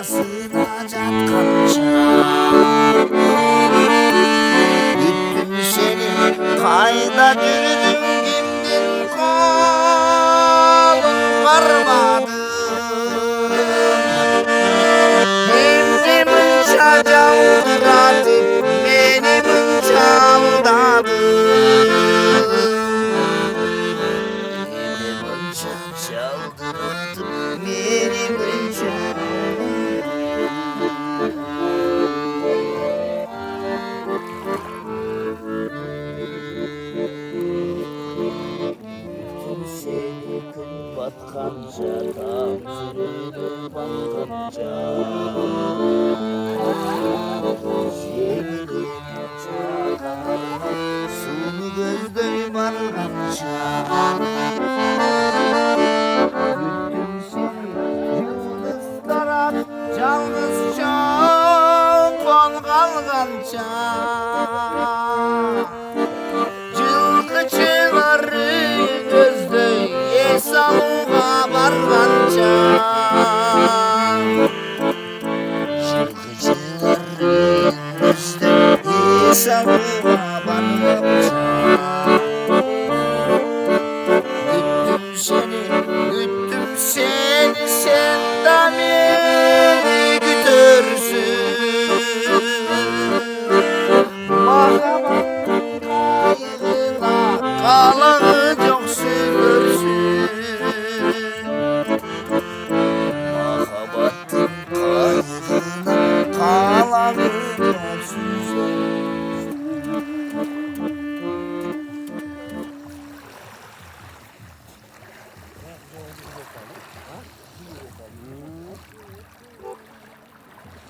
Sığınacak kanca. Güttüm seni kayda girdim gittin kolum varmadı. Şimdi mınça çaldıradı beni mınçaldadı. Beni mınça çaldıradı beni mınçaldadı. Seni gün batkanca tam sürünü batkanca. Seni görünce sunu gözlerim arkanca. Güttüm seni yıldızlara yalnızca kol kalkanca. Cılgıcıları gözde Esau'a varganca. Cılgıcıları gözde Esau'a